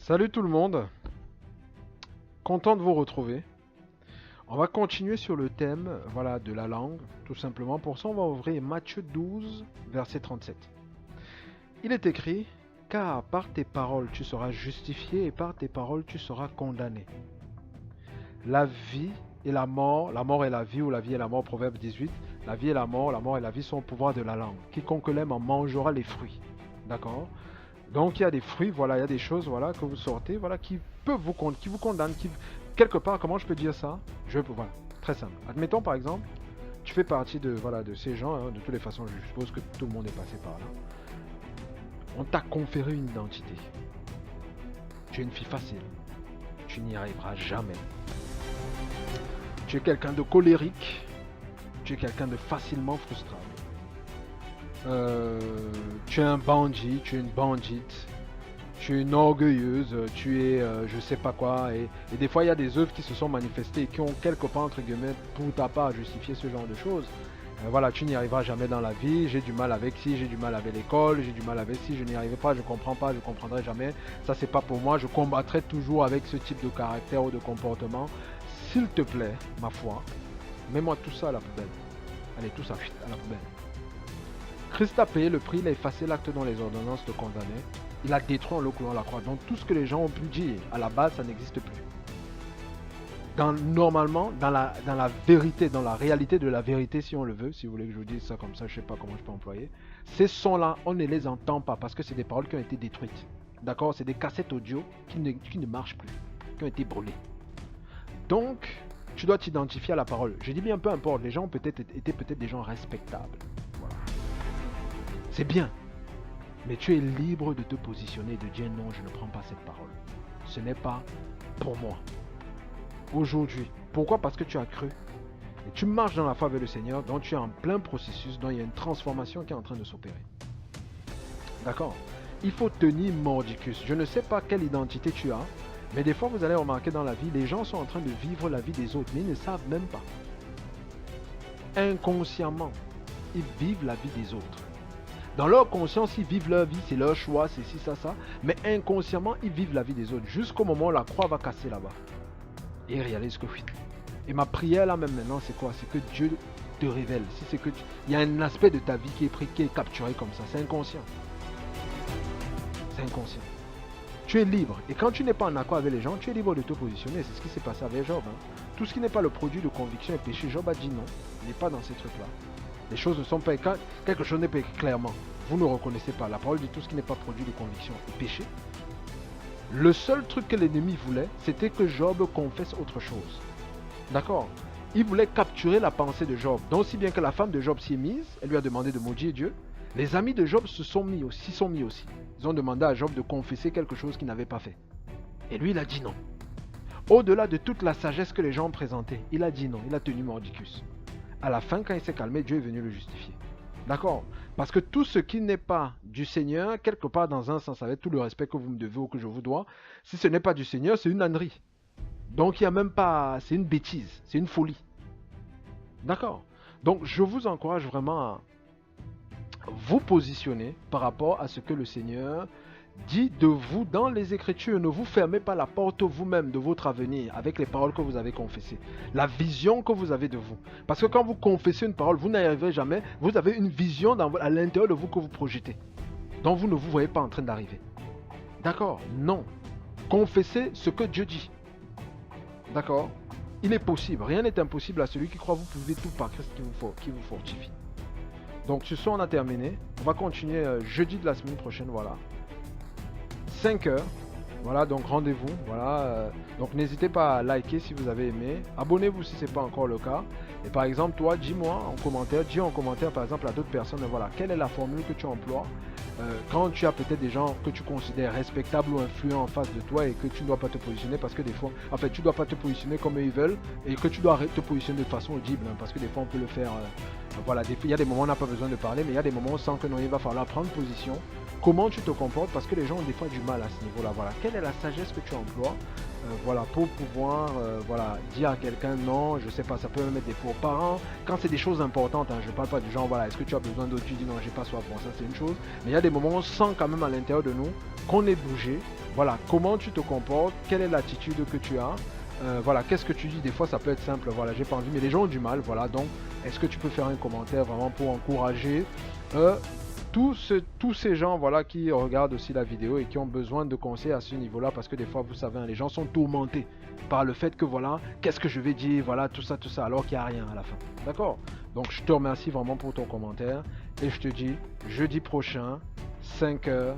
Salut tout le monde, content de vous retrouver. On va continuer sur le thème voilà, de la langue, tout simplement. Pour ça, on va ouvrir Matthieu 12, verset 37. Il est écrit, car par tes paroles tu seras justifié et par tes paroles tu seras condamné. La vie et la mort et la vie, ou la vie et la mort, Proverbe 18, la vie et la mort et la vie sont au pouvoir de la langue. Quiconque l'aime en mangera les fruits. D'accord? Donc il y a des fruits, voilà, il y a des choses, voilà, que vous sortez, voilà, qui peuvent qui vous condamnent, quelque part, comment je peux dire ça? Voilà, très simple. Admettons par exemple, tu fais partie de, voilà, de ces gens, hein, de toutes les façons, je suppose que tout le monde est passé par là. On t'a conféré une identité. Tu es une fille facile. Tu n'y arriveras jamais. Tu es quelqu'un de colérique. Tu es quelqu'un de facilement frustrable. Tu es un bandit, tu es une bandite, tu es une orgueilleuse, tu es je sais pas quoi. Et des fois, il y a des œuvres qui se sont manifestées et qui ont quelque part, entre guillemets, pour ta part, justifié ce genre de choses. Voilà, tu n'y arriveras jamais dans la vie, j'ai du mal avec ci, j'ai du mal avec l'école, j'ai du mal avec ci, je n'y arriverai pas, je comprends pas, je comprendrai jamais. Ça, c'est pas pour moi, je combattrai toujours avec ce type de caractère ou de comportement. S'il te plaît, ma foi, mets-moi tout ça à la poubelle. Allez, tout ça, à la poubelle. Christ a payé le prix, il a effacé l'acte dont les ordonnances te condamnaient. Il a détruit en le clouant à la croix. Donc tout ce que les gens ont pu dire, à la base, ça n'existe plus. Normalement, dans la vérité, dans la réalité de la vérité, si on le veut, si vous voulez que je vous dise ça comme ça, je ne sais pas comment je peux employer, ces sons-là, on ne les entend pas parce que c'est des paroles qui ont été détruites. D'accord? C'est des cassettes audio qui ne marchent plus, qui ont été brûlées. Donc, tu dois t'identifier à la parole. Je dis bien peu importe, les gens ont peut-être été des gens respectables. Voilà. C'est bien. Mais tu es libre de te positionner et de dire non, je ne prends pas cette parole. Ce n'est pas pour moi. Aujourd'hui. Pourquoi? Parce que tu as cru. Et tu marches dans la foi avec le Seigneur, donc tu es en plein processus, dont il y a une transformation qui est en train de s'opérer. D'accord? Il faut tenir mordicus. Je ne sais pas quelle identité tu as, mais des fois vous allez remarquer dans la vie, les gens sont en train de vivre la vie des autres, mais ils ne savent même pas. Inconsciemment, ils vivent la vie des autres. Dans leur conscience, ils vivent leur vie, c'est leur choix, c'est ci, ça. Mais inconsciemment, ils vivent la vie des autres. Jusqu'au moment où la croix va casser là-bas. Et ils réalisent que oui. Et ma prière là même maintenant, c'est quoi? C'est que Dieu te révèle. Si c'est que il y a un aspect de ta vie qui est pris, qui est capturé comme ça. C'est inconscient. C'est inconscient. Tu es libre. Et quand tu n'es pas en accord avec les gens, tu es libre de te positionner. C'est ce qui s'est passé avec Job. Tout ce qui n'est pas le produit de conviction est péché. Job a dit non. Il n'est pas dans ces trucs-là. Les choses ne sont pas... Quand quelque chose n'est pas clairement, vous ne reconnaissez pas. La parole dit tout ce qui n'est pas produit de conviction est péché. Le seul truc que l'ennemi voulait, c'était que Job confesse autre chose. D'accord? Il voulait capturer la pensée de Job. Donc, si bien que la femme de Job s'y est mise, elle lui a demandé de maudire Dieu. Les amis de Job s'y sont mis aussi. Ils ont demandé à Job de confesser quelque chose qu'il n'avait pas fait. Et lui, il a dit non. Au-delà de toute la sagesse que les gens ont présentée, il a dit non. Il a tenu mordicus. À la fin, quand il s'est calmé, Dieu est venu le justifier. D'accord? Parce que tout ce qui n'est pas du Seigneur, quelque part dans un sens, avec tout le respect que vous me devez ou que je vous dois, si ce n'est pas du Seigneur, c'est une ânerie. Donc il n'y a même pas... C'est une bêtise, c'est une folie. D'accord? Donc je vous encourage vraiment à vous positionner par rapport à ce que le Seigneur dit de vous dans les Écritures. Ne vous fermez pas la porte vous-même de votre avenir avec les paroles que vous avez confessées. La vision que vous avez de vous. Parce que quand vous confessez une parole, vous n'arriverez jamais. Vous avez une vision à l'intérieur de vous que vous projetez. Donc vous ne vous voyez pas en train d'arriver. D'accord? Non. Confessez ce que Dieu dit. D'accord? Il est possible. Rien n'est impossible à celui qui croit. Vous pouvez tout par Christ qui vous fortifie. Donc sur ce, on a terminé. On va continuer jeudi de la semaine prochaine. Voilà. 5 heures. Voilà, donc rendez-vous. Voilà. Donc n'hésitez pas à liker si vous avez aimé. Abonnez-vous si ce n'est pas encore le cas. Et par exemple, toi, dis-moi en commentaire, dis en commentaire par exemple à d'autres personnes, voilà, quelle est la formule que tu emploies quand tu as peut-être des gens que tu considères respectables ou influents en face de toi et que tu ne dois pas te positionner parce que des fois, en fait, tu ne dois pas te positionner comme ils veulent et que tu dois te positionner de façon audible parce que des fois on peut le faire. Voilà, il y a des moments où on n'a pas besoin de parler, mais il y a des moments où on sent que non, il va falloir prendre position. Comment tu te comportes parce que les gens ont des fois du mal à ce niveau-là. Voilà, quelle est la sagesse que tu emploies voilà, pour pouvoir voilà, dire à quelqu'un non, je sais pas, ça peut même être des faux parents. Quand c'est des choses importantes, hein, je parle pas du genre, voilà, est-ce que tu as besoin d'autre, tu dis non, j'ai pas soif, bon, ça c'est une chose. Mais il y a des moments où on sent quand même à l'intérieur de nous qu'on est bougé Voilà, comment tu te comportes, quelle est l'attitude que tu as. Voilà, qu'est-ce que tu dis? Des fois, ça peut être simple. Voilà, j'ai pas envie, mais les gens ont du mal. Voilà, donc, est-ce que tu peux faire un commentaire vraiment pour encourager tous ces gens voilà, qui regardent aussi la vidéo et qui ont besoin de conseils à ce niveau-là, parce que des fois, vous savez, hein, les gens sont tourmentés par le fait que voilà, qu'est-ce que je vais dire, voilà, tout ça, alors qu'il n'y a rien à la fin. D'accord? Donc, je te remercie vraiment pour ton commentaire et je te dis jeudi prochain, 5 heures.